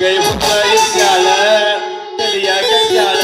ಕೈ ಮುತ್ತ ಇರ್ತಾಳ ತಲಿಯಾಗ ಜಾಳ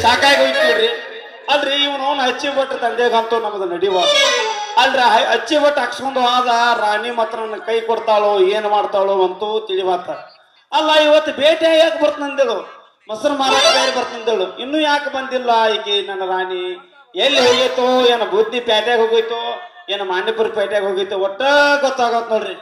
ಸಾಕಾಗಿ ಹೋಯ್ತು ನೋಡ್ರಿ. ಅಲ್ರಿ ಇವನು ಹಚ್ಚಿ ಬಟ್ಟು ತಂದೆಗಂತೂ ನಮ್ದು ನಡಿವ ಅಲ್ರ ಹಚ್ಚಿ ಬಟ್ಟು ಹಾಕ್ಸ್ಕೊಂಡು ಆದ ರಾಣಿ ಮಾತ್ರ ನನ್ನ ಕೈ ಕೊಡ್ತಾಳೋ ಏನ್ ಮಾಡ್ತಾಳೋ ಅಂತೂ ತಿಳಿವಾತ. ಅಲ್ಲ ಇವತ್ತು ಭೇಟಿ ಯಾಕೆ ಬರ್ತಂದೇಳು ಮೊಸರು ಮಾರಾಟ ಬೇರೆ ಬರ್ತಂದೇಳು ಇನ್ನೂ ಯಾಕೆ ಬಂದಿಲ್ಲ ಈಕೆ ನನ್ನ ರಾಣಿ ಎಲ್ಲಿ ಹೋಗೈತೋ ಏನ ಬುದ್ಧಿ ಪೇಟೆಗೆ ಹೋಗೈತೋ ಏನ ಮಾಂಡಿಪುರ ಪೇಟೆಗೆ ಹೋಗೈತೋ ಒಟ್ಟ ಗೊತ್ತಾಗತ್ ನೋಡ್ರಿ.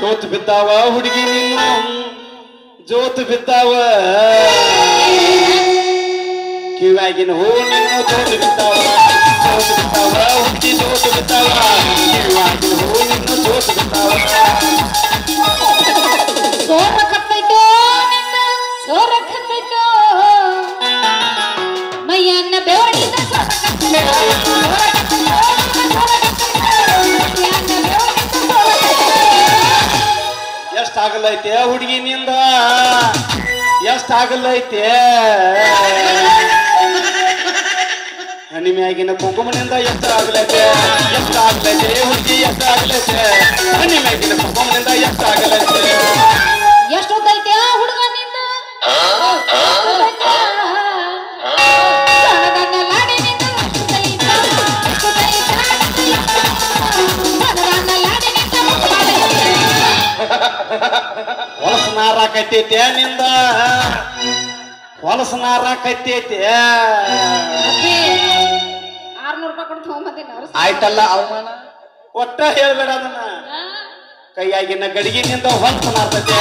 ಜೋತ್ ಬಿದ್ದಾವ ಹುಡುಗಿ ನೀನು ಜೋತ್ ಬಿದ್ದಾವ ಕಿವಾಗಿನ ಹೂ ನೀನು ಜೋತ್ ಬಿದ್ದಾವ ಹುಡುಗಿ ಜೋತ್ ಬಿದ್ದಾವ ಕಿವಾಗಿನ ಹೂ ನೀನು ಜೋತ್ ಬಿದ್ದಾವ. ಸೋರ ಕತ್ತೈತೋ ಸೋರ ಕತ್ತೈತೋ ಮೈಯನ್ನ ಬೆವಡಿದ ಎಷ್ಟಾಗಲೈತೆ ಹುಡುಗಿನಿಂದ ಎಷ್ಟಾಗಲೈತೆ ಹನಿಮ್ಯಾಗಿನ ಕುಂಕುಮನಿಂದ ಎಷ್ಟಾಗಲೈತೆ ಹುಡುಗಿ ಎಷ್ಟಾಗಲೈತೆ ಹನಿಮ್ಯಾಗಿನ ಕುಂಕುಮನಿಂದ ಎಷ್ಟಾಗಲೈತೆ ಎಷ್ಟೊತ್ತೈತೆ ಹುಡುಗನಿಂದ ಹೊಲಸ ನಾರ ಕತ್ತೈತೆ ನಿಂದ ಹೊಲಸ ನಾರ ಕತ್ತೈತೆ 600 ರೂಪಾಯಿ ಕೊಟ್ಟು ತಗೊಂಬಂದಿನ ಆಯ್ತಲ್ಲ ಅವಮಾನ ಒಟ್ಟ ಹೇಳ್ಬೇಡ ಅದನ್ನ. ಕೈಯಾಗಿನ ಗಡಿಗಿನಿಂದ ಹೊಲಸ ನಾರ್ತೈತೆ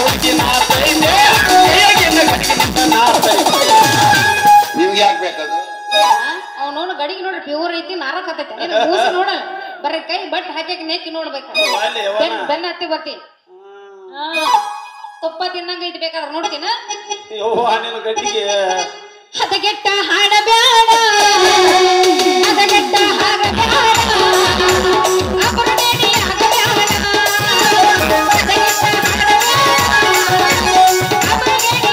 ಹುಡುಗಿ ನಾರ್ತೈತೆ ಕೈಯಾಗಿನ ಗಡಿಗಿನಿಂದ ನಾರ್ತೈತೆ. ನಿಮ್ಗೆ ಯಾಕೆ ಬೇಕದು? ಅವನವನು ಗಡಿಗೆ ನೋಡ್ರಿ ಪ್ಯೂರ್ ಐತಿ ನಾರಕತ್ತೈತಿ ಮೂಸ ನೋಡ ಬರ್ರಿ ಕೈ ಬಟ್ ಹಾಕಿ ನೆಕ್ಕಿ ನೋಡ್ಬೇಕು ಬೆನ್ನ ಹತ್ತಿ ಬರ್ತಿ ತುಪ್ಪ ತಿನ್ನಂಗ ಐತಿ ಬೇಕಾದ್ರೆ ನೋಡ್ತೀನ ಗಡ್ಡಿಗೆ ಹದಗೆಟ್ಟ ಹಾಡಬೇಡ ಹದಗೆಟ್ಟ ಹಾಡಬೇಡ ಅಪರದೇಡಿ ಆಗಬೇಡ ಹದಗೆಟ್ಟ ಹಾಡಬೇಡ ಅಪರದೇಡಿ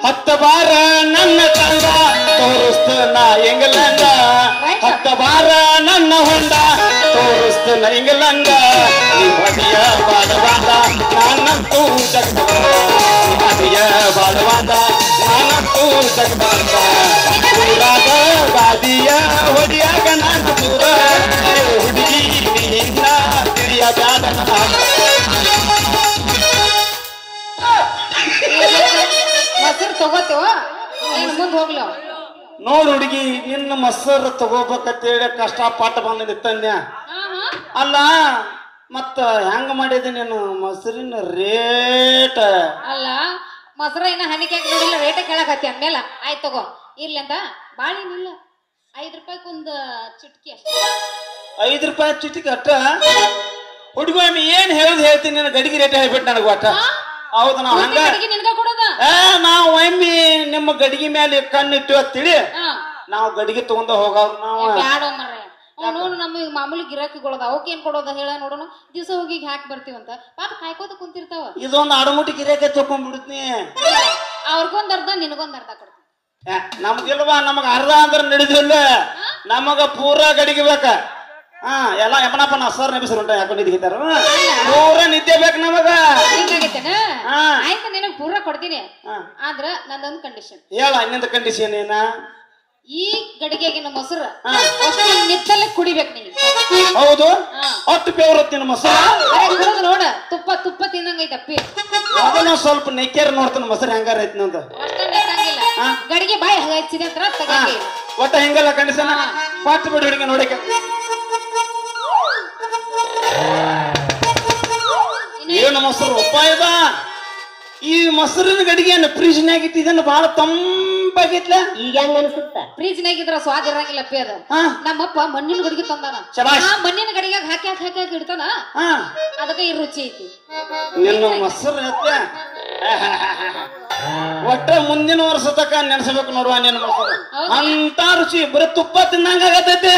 ಹತ್ತ ಬಾರ ನನ್ನ ತಂದ ತೋರಿಸ್ತನ ಇಂಗ್ಲೆಂಡ ಹತ್ತ ಬಾರ ನನ್ನ ಹೊಂಡ ತೋರಿಸ್ತನ ಇಂಗ್ಲೆಂಡ ನಿಮ್ಮದಿಯ ಬಾಳವಾದ ನಾನಂತೂ ಜಗಬಾದಿಯ ಬಾಳವಾದ ನಾನಂತೂ ಜಗಬಾದ ಊರಾದ ಬಾದಿಯ ಹೊಡಿಯಾಗ ನಾನು ದೂರ ಹುಡುಗಿ ನಿನ್ನ ತಿಳಿಯ ಬ್ಯಾಡ ಮೊಸರು ತಗೋತೇವ ಏನ್ ಮುಂದ್ ಹೋಗ್ಲವ ನೋಡು ಹುಡುಗಿ ನಿನ್ನ ಮೊಸರು ತಗೋಬೇಕಂತೇಳಿ ಕಷ್ಟಪಟ್ಟು ಬಂದ ತಂದ್ಯ ಅಲ್ಲ ಮತ್ತ ಹೆಂಗ ಮಾಡಿದೆ ನೀನು ಮೊಸರಿನ ರೇಟ್ ಅಲ್ಲ ಮೊಸರ ಇನ್ನ ಹನಿಕೆ ನೋಡಿಲ್ಲ ರೇಟ ಕೇಳಕತ್ತಿ ಅಂದ್ಮೇಲೆ ಆಯ್ತು ತಗೋ ಇರ್ಲಿ ಅಂತ ಬಾಳಿನಿಲ್ಲ 5 ರೂಪಾಯಿಗೊಂದು ಚಿಟ್ಕಿ ಅಷ್ಟೇ 5 ರೂಪಾಯಿ ಚಿಟ್ಕಿ ಅಟ್ಟ ಹುಡುಗಿ ಏನ್ ಹೇಳುದು ಹೇಳ್ತೀನಿ ನಿನ್ನ ಗಡಿಗೆ ರೇಟ್ ಹೇಳ್ಬಿಟ್ಟು ನನಗೆ ಒಟ್ಟ ಹೌದು ನಾವು ಹಂಗ ನಾವು ಒಮ್ಮೆ ನಿಮ್ಮ ಗಡಿಗೆ ಮೇಲೆ ಕಣ್ಣಿಟ್ಟು ತಿಳಿ ನಾವು ಗಡಿಗೆ ತಗೊಂಡ ಹೋಗವ್ರು ನಾವು ನೋಡು ನಮಗೆ ಮಾಮೂಲಿ ಗಿರಾಕಿಗಳದ ಅವಕ್ಕೆ ಏನ್ ಕೊಡೋದ ಹೇಳ ನೋಡೋಣ ದಿವಸ ಹೋಗಿ ಹಾಕಿ ಬರ್ತೀವಂತ ಪಾಪ ಕಾಯ್ಕೋತ ಕುಂತಿರ್ತಾವ ಇದೊಂದು ಅಡಮುಟಿ ಗಿರಾಕಿ ತಕೊಂಡ್ಬಿಡ್ತೀನಿ ಅವ್ರಿಗೊಂದ್ ಅರ್ಧ ನಿನಗೊಂದ್ ಅರ್ಧ ಕೊಡ್ತೀನಿ ನಮ್ಗಿಲ್ವಾ ನಮಗ ಅರ್ಧ ಅಂದ್ರೆ ನಡಿದಿಲ್ಲ ನಮಗ ಪೂರಾ ಗಡಿಗೆ ಬೇಕ ಎಲ್ಲ ಯಮನಪ್ಪನ ಸರ್ ನೆಬಿಸ್ರು ಉಂಟ ಯಾಕೋ ನಿದ್ದಿಗಿದ್ದಾರ ಪೂರಾ ನಿದ್ದೆ ಬೇಕು ನಮಗ ಹಿಂಗಾಗೈತೇನ ಆಯ್ತು ನಿನಗ್ ಪೂರಾ ಕೊಡ್ತೀನಿ ಆದ್ರ ನಂದೊಂದು ಕಂಡೀಷನ್ ಹೇಳ ಇನ್ನೊಂದು ಕಂಡೀಷನ್ ಏನ ಈ ಗಡಿಗೆಗಿನ ಮೊಸರು ಅಷ್ಟು ನಿತ್ತಲ್ಲೇ ಕುಡಿಬೇಕು ನೀನು ಹೌದು ಒಟ್ಟು ಪೇವ್ರತ್ತಿನ ಮೊಸರು ನೋಡ ತುಪ್ಪ ತುಪ್ಪ ತಿನ್ನಂಗೈತ ಅಪ್ಪಿ ಅದನ್ನ ಸ್ವಲ್ಪ ನೆಕ್ಕೇರ್ ನೋಡ್ತಾನ ಮೊಸರು ಹೆಂಗಾರ ಐತಿ ನಂದು ಗಡಿಗೆ ಬಾಯಿ ಹಚ್ಚಿದೆ ಅಂತ ತಗಂಗೆ ಒಟ್ಟ ಹೆಂಗಲ್ಲ ಕಂಡೀಷನ್ ಪಾಟ್ ಬಿಡಿ ಹುಡುಗಿ ನೋಡಕ ಏನು ಮೊಸರು ಉಪಾಯದ ಈ ಮೊಸರಿನ ಗಡಿಗೆಯನ್ನು ಫ್ರಿಜ್ನಾಗ ಇಟ್ಟಿದ್ದನ್ನು ಬಹಳ ತಂಪಾಗಿತ್ಲ ಈಗ ಹೆಂಗ ಅನ್ಸುತ್ತ ಫ್ರಿಜ್ನಾಗ ಇದ್ರ ಸ್ವಾದ ಇರಂಗಿಲ್ಲ ಅಪ್ಪಿ ಅದ ನಮ್ಮಪ್ಪ ಮಣ್ಣಿನ ಗಡಿಗೆ ತಂದಾನ ಮಣ್ಣಿನ ಗಡಿಗೆ ಹಾಕಿ ಹಾಕಿ ಹಾಕಿ ಹಾಕಿ ಇಡ್ತಾನ ಅದಕ್ಕೆ ಈ ರುಚಿ ಐತಿ ನಿನ್ನ ಮೊಸರು ಒಟ್ಟ ಮುಂದಿನ ವರ್ಷ ತಕ ನೆನ್ಸಬೇಕು ನೋಡುವ ನಿನ್ನ ಮೊಸರು ಅಂತ ರುಚಿ ಬರೀ ತುಪ್ಪ ತಿನ್ನಂಗ ಆಗತೈತಿ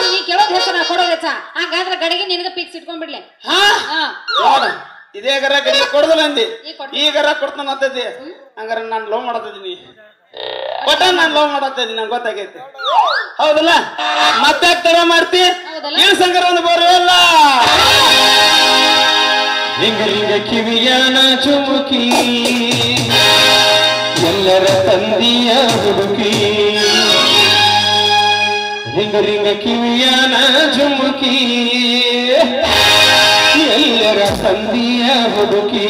ನೀ ಕೇಳೋದ್ ಹೆಚ್ಚ ನಾ ಕೊಡೋದ್ ಹೆಚ್ಚ ಹಂಗಾದ್ರೆ ಗಡಿಗೆ ನಿನಗ ಫಿಕ್ಸ್ ಇಟ್ಕೊಂಡ್ಬಿಡ್ಲೆ ನೋಡ ಇದೇ ಗರ ಗಡಿಗೆ ಕೊಡದಲ್ಲ ಅಂದಿ ಈ ಗರ ಕೊಡ್ತಾನ ಅಂತೈತಿ ಹಂಗಾರ ನಾನು ಲವ್ ಮಾಡತ್ತಿದ್ದೀನಿ ಒಟ್ಟ ನಾನು ಲವ್ ಮಾಡತ್ತಿದ್ದೀನಿ ನಂಗೆ ಗೊತ್ತಾಗೈತಿ ಹೌದಲ್ಲ ಮತ್ತೆ ತಡ ಮಾಡ್ತಿ ಏನ್ ಸಂಗರ ಒಂದು ಬರೋಲ್ಲ ಹಿಂಗ ಕಿವಿಯಾನ ಚುಮುಕಿ ಎಲ್ಲರ ತಂದಿಯ ಹುಡುಕಿ ಹಿಂಗ ಕಿವಿಯಾನ ಚುಮುಕಿ ಎಲ್ಲರ ತಂದಿಯ ಹುಡುಕಿ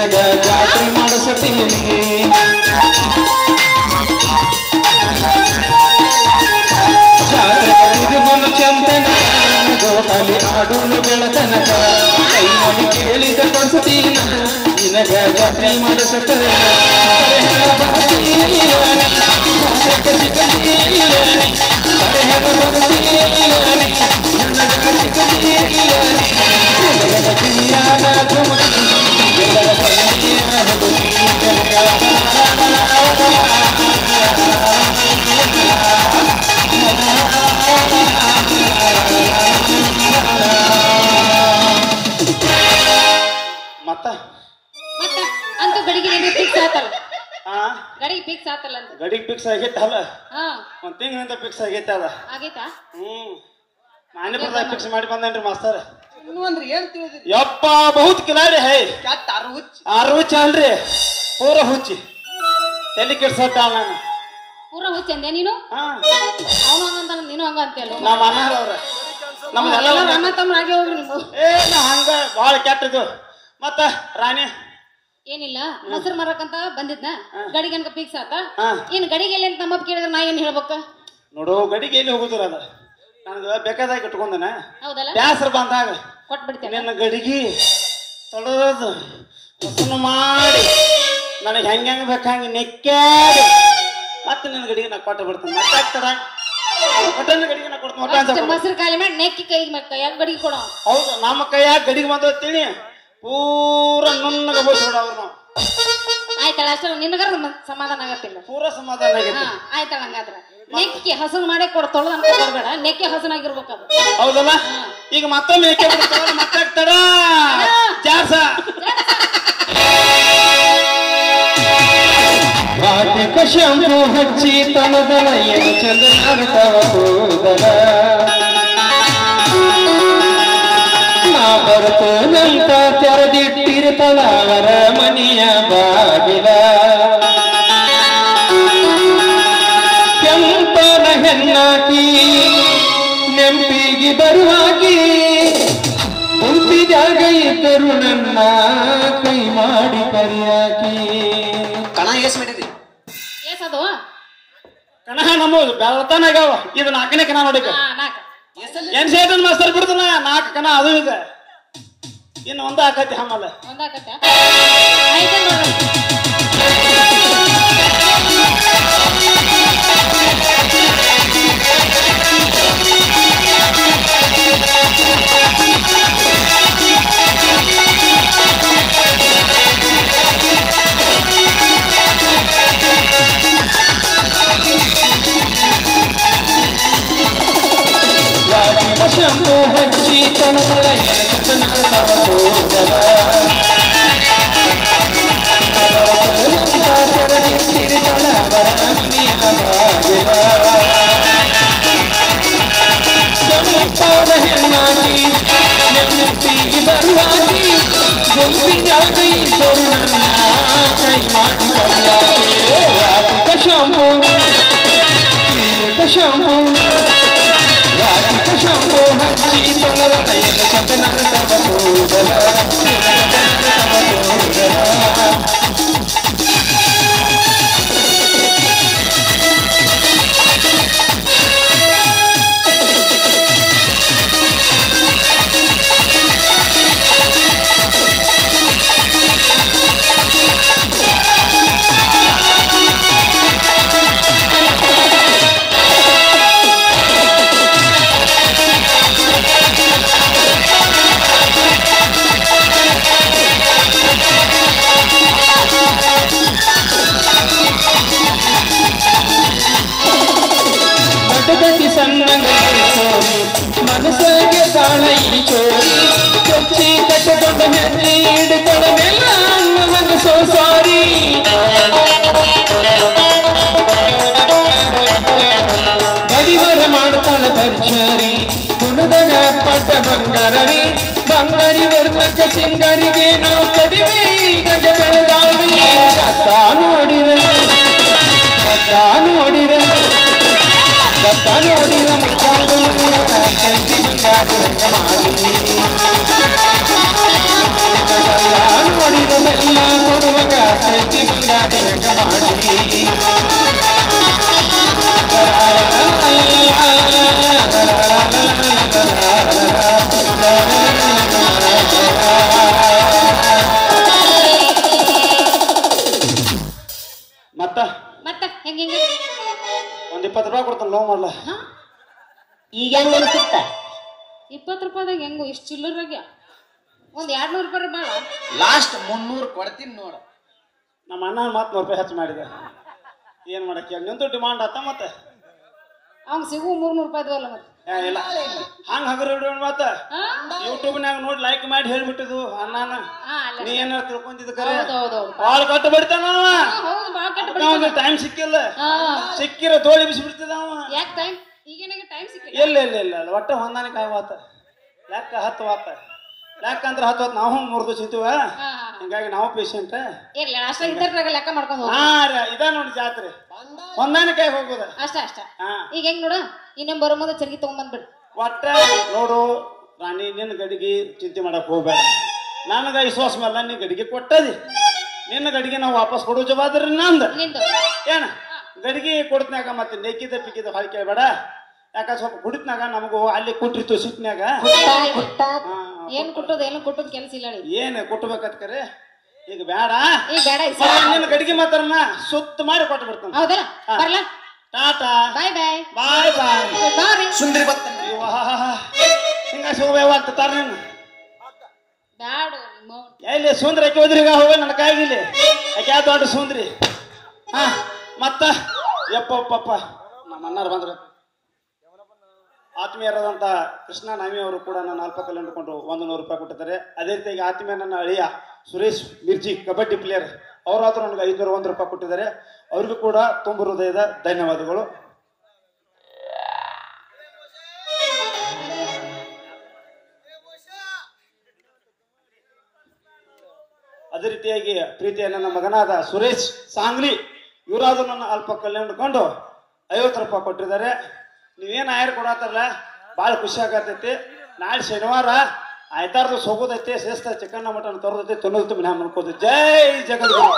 ಜಾತ್ರೆ ಮಾಡಿಸತೀನಿ ಜಾತ್ರೆ ಚಂದನ ಗೋಪಾಲಿ ಆಡೋನು ಬೆಳತನಕ ಕೈ ಮಾಡಿ ಕೇಳಿದ ಕೊಡ್ಸತೀನಿ ನಿನಗ ಜಾತ್ರೆ ಮಾಡಿಸತ ಸಿಕ್ಕ ಸಿಗಲಿಲ್ಲನಿ ತಡೆಯದ ಬರುತ್ತಿಲ್ಲನಿ ನನಗ ಸಿಗಲಿಲ್ಲನಿ ಎಲ್ಲರ ಕಿರಿಯಾದ ಧುಮಕಿ ಎಲ್ಲರ ಸಂಧಿಯ ಹುಡುಗಿ ಮತ್ತ ಮತ್ತ ಅಂತೂ ಗಡಿಗೆ ನಿಮಗೆ ಫಿಕ್ಸ್ ಆತಲ್ಲ ಹಾ ಗಡಿಗೆ ಫಿಕ್ಸ್ ಆತಲ್ಲ ಅಂತ ಗಡಿಗೆ ಫಿಕ್ಸ್ ಆಗೈತಲ್ಲ ಹಾ ಒಂದ್ ತಿಂಗಳಿಂದ ಫಿಕ್ಸ್ ಆಗೈತೆ ಅದ ಆಗೈತಾ ನಾನೇ ಬರ್ದಾಗ ಫಿಕ್ಸ್ ಮಾಡಿ ಬಂದೇನ್ರಿ ಮಾಸ್ತರ್ ಇನ್ನು ಅಂದ್ರೆ ಏನ್ ತಿಳಿದ್ರಿ ಯಪ್ಪ ಬಹುತ್ ಕಿಲಾಡಿ ಹೈ ಕ್ಯಾಟ್ ಅರುಚ್ ಹುಚ್ಚಿ ಅಲ್ರಿ ಪೂರ ಹುಚ್ಚಿ ಎಲ್ಲಿ ಕೆಡ್ಸಟ್ಟ ನಾನು ಪೂರ ಹುಚ್ಚ ಅಂದೆ ನೀನು ಹಾ ಅವನು ಹಂಗಂತ ನೀನು ಹಂಗ ಅಂತೆಲ್ಲ ನಮ್ಮ ಅಣ್ಣವ್ರ ನಮ್ದೆಲ್ಲ ಅಣ್ಣ ತಮ್ಮ ಆಗಿ ಹೋಗ್ರಿ ನೀವು ನಾ ಹಂಗ ಭಾಳ ಕೆಟ್ಟದು ಮತ್ತ ರಾಣಿ ಏನಿಲ್ಲ ಮೊಸರು ಮರಕಂತ ಬಂದಿದ್ನ ಗಡಿಗೆ ಅನ್ಕ ಫಿಕ್ಸ್ ಆತ ಹಾ. ಏನ್ ಗಡಿಗೆ ಎಲ್ಲಿ ಅಂತ ನಮ್ಮಪ್ಪ ಕೇಳಿದ್ರೆ ನಾ ಏನ್ ಹೇಳ್ಬೇಕ ನೋಡು ಗಡಿಗೆ ಎಲ್ಲಿ ಹೋಗುದಿಲ್ಲ ಅದ ನನಗೆ ಬೇಕಾದಾಗ ಇಟ್ಕೊಂಡನ ಹೌದಲ್ಲ ಬ್ಯಾಸರ ಬಂದಾಗ ಕೊಟ್ಬಿಡ್ತೇನೆ ನಿನ್ನ ಗಡಿಗೆ ತೊಳೆದು ಹೊಸನು ಮಾಡಿ ನನಗೆ ಹೆಂಗ ಬೇಕಂಗೆ ನೆಕ್ಕಾಡಿ ಮತ್ತೆ ನಿನ್ನ ಗಡಿಗೆ ನಾ ಕೊಟ್ಟು ಬಿಡ್ತೇನೆ ಮತ್ತೆ ಆಗ್ತದ ಒಟ್ಟನ್ನ ಗಡಿಗೆ ನಾ ಕೊಡ್ತೀನಿ ಮೊಸರು ಖಾಲಿ ಮಾಡಿ ನೆಕ್ಕಿ ಕೈಯಾಗ ಗಡಿಗೆ ಕೊಡೋ ಹೌದು ನಮ್ಮ ಕೈಯಾಗ ಗಡಿಗೆ ಬಂದ ತಿಳಿ ಪೂರ ನುಣ್ಣಗ ಬೋಸ್ಬಿಡ ಅವ್ರು ನಾವು ಆಯ್ತಳ ಅಷ್ಟ ನಿನಗಾರ ಸಮಾಧಾನ ಆಗತ್ತಿಲ್ಲ ಪೂರ ಸಮಾಧಾನ ಆಗೈತಿ ಆಯ್ತಳ ಹಂಗಾದ್ರ ನೆಕ್ಕಿ ಹಸನ್ ಮಾಡೇ ತೊಳೆದ ಅಂತ ಕೊಡ್ಬೇಡ ನೆಕ್ಕಿ ಹಸನಾಗಿರ್ಬೇಕು ಅದು ಹೌದಲ್ಲ ಈಗ ಮತ್ತೊಮ್ಮೆ ಮತ್ತೆ ಆಗ್ತಾಡ ಜಾರ್ಸ ವಾಟಿಕ ಶಂಭು ಹಚ್ಚಿ ತನದನ ಏನು ಚಂದ ನರ್ತವ ಕೂದಲ ನಾ ಬರ್ತನಂತ ತೆರೆದಿಟ್ಟಿರ್ತಲ ಅವರ ಮನೆಯ ಬಾಗಿಲ ಕೆಂಪನ ಹೆಣ್ಣಾಕಿ ನೆಂಪಿಗೆ ಬರುವಾಗಿ ಹುಟ್ಟಿದಾಗ ಇದ್ದರು ನನ್ನ ಕೈ ಮಾಡಿ ಕರಿಯಾಕಿ ಕಣ ಎಸ್ ಮಾಡಿದ್ರಿ ಏಸದು ಕಣ ನಮ್ಮ ಬೆಳತನಾಗವ ಇದು 4ನೇ ಕಣ ನೋಡಿಕ ನಾಲ್ಕ ಏನ್ ಸೇಟನ್ ಮಾಸ್ತರ್ ಬಿಡ್ತಾನ 4 ಕಣ ಅದು ಇದೆ ಇನ್ನು ಒಂದ ಹಾಕತಿ ಆಮೇಲೆ ಒಂದಾಕತ್ತ ಆಯ್ತು ನೋಡ್ರಿ ಶಂಭು ಹಚ್ಚಿ ತನದನ ಏನು ಚಂದ ನರ್ತವ ಕೂದಲ ತೆರೆದಿಟ್ಟಿರ್ತಲ ಅವರ ಮನೆಯ ಬಾಗಿಲ ಕೆಂಪಾದ ಹೆಣ್ಣಾಗಿ ನೆನಪಿಗೆ ಬರುವಾಗಿ ಗುಂಪಿನಾಗ ಇದ್ದರು ನನ್ನ ಕೈ ಮಾಡಿ ಕರಿಯಾಗಿ ವಾಟಿಕ ಶಂಭು ಶಂಭು ವಾಟಿಕ ಶಂಭು ಹಚ್ಚಿ ತನದನ ಏನು ಚಂದ ನರ್ತವ ಕೂದಲ ಗಟ್ಟಿ ಸಣ್ಣಂಗಡಿ ಸೋರಿ ಮನಸ್ಸಿಗೆ ತಾಳ ಈ ಚೋರಿ ಕೊಚ್ಚಿ ಕಟ್ಟಿಕೊಂಡ ಹೆಜ್ಜೆ ಹಿಡಿಕೊಂಡ ಮೇಲ ಅನ್ನವಂಗ ಸೋಸಾರಿ ಗಡಿವರ ಮಾಡ್ತಾಳ ಭರ್ಜರಿ ಕುಣದಗ ಪಟ್ಟ ಬಂಗಾರರಿ ಬಂಗಾರಿ ವರ್ಣಕ್ಕ ಸಿಂಗಾರಿಗೆ ನಾವು ಕಡಿಮೆ ಗಜ ಬೆಳೆದಾಳಿ ಅತ್ತ ನೋಡಿರೆ ನೋಡಿರೆ ಗತ್ತ ನೋಡಿದ ಮುಖಾಂಡು ಕಂಚಿ ಬಂಗಾರು ಮಾಡಿ ನೋಡಿದ ಬೆಲ್ಲ ಕೊಡುವಾಗ ಕಂಚಿ ಬಂಗಾರು ಮಾಡಿ ಮತ್ತ ಮತ್ತ ಹೆಂಗ 20 ರೂಪಾಯಿ ಕೊಡ್ತಾನೆ ಲೋ ಮಾಡ್ಲ. ಈಗ ಹೆಂಗ ಅನ್ಸುತ್ತ 20 ರೂಪಾಯಿದಾಗ ಹೆಂಗು ಇಷ್ಟು ಚಿಲ್ಲರಾಗ ಒಂದ್ 200 ರೂಪಾಯಿ ಬಾಳ ಲಾಸ್ಟ್ 300 ಕೊಡ್ತೀನಿ ನೋಡ. ನಮ್ಮ ಅಣ್ಣ ಮಾತು 100 ರೂಪಾಯಿ ಹೆಚ್ಚು ಮಾಡಿದ. ಏನ್ ಮಾಡಕ್ಕೆ ನಿಂತು ಡಿಮಾಂಡ್ ಆತ ಮತ್ತೆ ಅವ್ನ್ ಸಿಗು 300 ರೂಪಾಯಿದ್ವಲ್ಲ ಮತ್ತೆ ಇಲ್ಲ ಹಂಗ ಹಗರ ಮತ್ತ ಯೂಟ್ಯೂಬ್ನಾಗ ನೋಡಿ ಲೈಕ್ ಮಾಡಿ ಹೇಳ್ಬಿಟ್ಟಿದ್ವು ಅಣ್ಣನ. ನೀ ಏನಾರ ತಿಳ್ಕೊಂತಿದ್ ಕರೆ ಬಾಳ ಕಟ್ಟು ಬಿಡ್ತಾನ ಟೈಮ್ ಸಿಕ್ಕಿಲ್ಲ. ಸಿಕ್ಕಿರ ತೋಳಿ ಬಿಸಿ ಬಿಡ್ತಿದ ಅವ. ಯಾಕೆ ಟೈಮ್ ಈಗೇನಾಗ ಟೈಮ್ ಸಿಕ್ಕಿಲ್ಲ. ಇಲ್ಲ ಇಲ್ಲ ಇಲ್ಲ ಒಟ್ಟ ಹೊಂದಾಣಿಕೆ ಆತ. ಲೆಕ್ಕ 10 ಆತ. ಲೆಕ್ಕ ಅಂದ್ರೆ 10 ಹೊತ್ತು ನಾವು 3 ದಿವಸ ಇದ್ದೀವ. ಹಿಂಗಾಗಿ ನಾವು ಪೇಷಂಟ್ ಇರ್ಲಿ ಅಷ್ಟ ಇದ್ದರ್ನಾಗ ಲೆಕ್ಕ ಮಾಡ್ಕೊಂಡು ಹಾ ಇದ ನೋಡಿ ಜಾತ್ರೆ ಹೊಂದಾಣಿಕೆ ಹೋಗುದ ಅಷ್ಟ ಅಷ್ಟ. ಈಗ ಹೆಂಗ್ ನೋಡ ಇನ್ನೊಂದ್ ಬರೋ ಮುಂದೆ ಚರ್ಗಿ ತಗೊಂಡ್ಬಂದ್ಬಿಡು. ಒಟ್ಟ ನೋಡು ರಾಣಿ ನಿನ್ನ ಗಡಿಗೆ ಚಿಂತೆ ಮಾಡಕ್ ಹೋಗ್ಬೇಡ. ನನಗ ವಿಶ್ವಾಸ ಮೇಲೆ ನೀ ಗಡಿಗೆ ಕೊಟ್ಟದಿ. ನಿನ್ನ ಗಡಿಗೆ ನಾವು ವಾಪಸ್ ಕೊಡೋ ಜವಾಬ್ದಾರಿ ನಂದು. ಏನ ಗಡಿಗೆ ಕೊಡ್ತನಾಗ ಮತ್ತೆ ನೆಕ್ಕಿದ ಪಿಕ್ಕಿದ ಹಾಕಿ ಕೇಳಬೇಡ. ಯಾಕ ಸ್ವಲ್ಪ ಕುಡಿತ್ನಾಗ ನಮಗೂ ಅಲ್ಲಿ ಕೊಟ್ಟಿರ್ತು ಸಿಟ್ನ್ಯಾಗ ಏನ್ ಕುಟ್ಟೋದು ಏನು ಕುಟ್ಟೋದ್ ಕೆಲಸ ಇಲ್ಲ. ಏನ್ ಕೊಟ್ಟಬೇಕತ್ ಕರೆ ಈಗ ಬೇಡ. ಈಗ ಬೇಡ ನಿನ್ನ ಗಡಿಗೆ ಮಾತ್ರನ್ನ ಸುತ್ತ ಮಾಡಿ ಕೊಟ್ಟು ಬಿಡ್ತಾನ. ಹೌದಲ್ಲ ಬರ್ಲಾ ಟಾಟಾ ಬಾಯ್ ಬಾಯ್ ಬಾಯ್ ಬಾಯ್ ಬಾರಿ ಸುಂದರಿ ಬರ್ತಾನೆ ಹಿಂಗ ಶೋಭೆವಾಗ್ತ ತಾರ ನಿನ್ನ ಬ್ಯಾಡ ಎಲ್ಲಿ ಸುಂದ್ರಿ ಆಕೆ ಹೋದ್ರಿಗ ಹೋಗ ನನ್ನ ಕಾಯಿಗಿಲ್ಲಿ ಆಕೆ ಯಾವ ದೊಡ್ಡ ಸುಂದ್ರಿ. ಹಾ ಮತ್ತ ಯಪ್ಪಪ್ಪ ನಮ್ಮ ಅಣ್ಣಾರು ಬಂದ್ರ ಆತ್ಮೀಯರಾದಂತ ಕೃಷ್ಣ ನಾಮಿ ಅವರು ಕೂಡ ನನ್ನ ಅಲ್ಪಕಲ್ಲಿ ಹಿಡ್ಕೊಂಡು 100 ರೂಪಾಯಿ ಕೊಟ್ಟಿದ್ದಾರೆ. ಅದೇ ರೀತಿಯಾಗಿ ಆತ್ಮೀಯ ನನ್ನ ಅಳಿಯ ಸುರೇಶ್ ಮಿರ್ಜಿ ಕಬಡ್ಡಿ ಪ್ಲೇಯರ್ ಅವರಾದ್ರೂ ನನಗೆ 501 ರೂಪಾಯಿ ಕೊಟ್ಟಿದ್ದಾರೆ. ಅವ್ರಿಗೂ ಕೂಡ ತುಂಬ ಹೃದಯದ ಧನ್ಯವಾದಗಳು. ಅದೇ ರೀತಿಯಾಗಿ ಪ್ರೀತಿಯ ನನ್ನ ಮಗನಾದ ಸುರೇಶ್ ಸಾಂಗ್ಲಿ ಇವರಾದ್ರೂ ನನ್ನ ಅಲ್ಪ ಕಲ್ಯಾಣ ಹಿಡ್ಕೊಂಡು 50 ರೂಪಾಯಿ ಕೊಟ್ಟಿದ್ದಾರೆ. ನೀವೇನು ಆಯರ್ ಕೊಡತ್ತಾರಲ್ಲ ಭಾಳ ಖುಷಿ ಆಗತೈತಿ. ನಾಳೆ ಶನಿವಾರ ಆಯ್ತಾರ್ದು ಹೋಗೋದೈತೆ ಸೇಸ್ತ ಚಿಕನ್ ಮಟನ್ ತರೋದೈತೆ ತಿನ್ನೋದೈತೆ ಮನೆ ಮಾಡ್ಕೋದು. ಜೈ ಜಗದ್ಗುರು.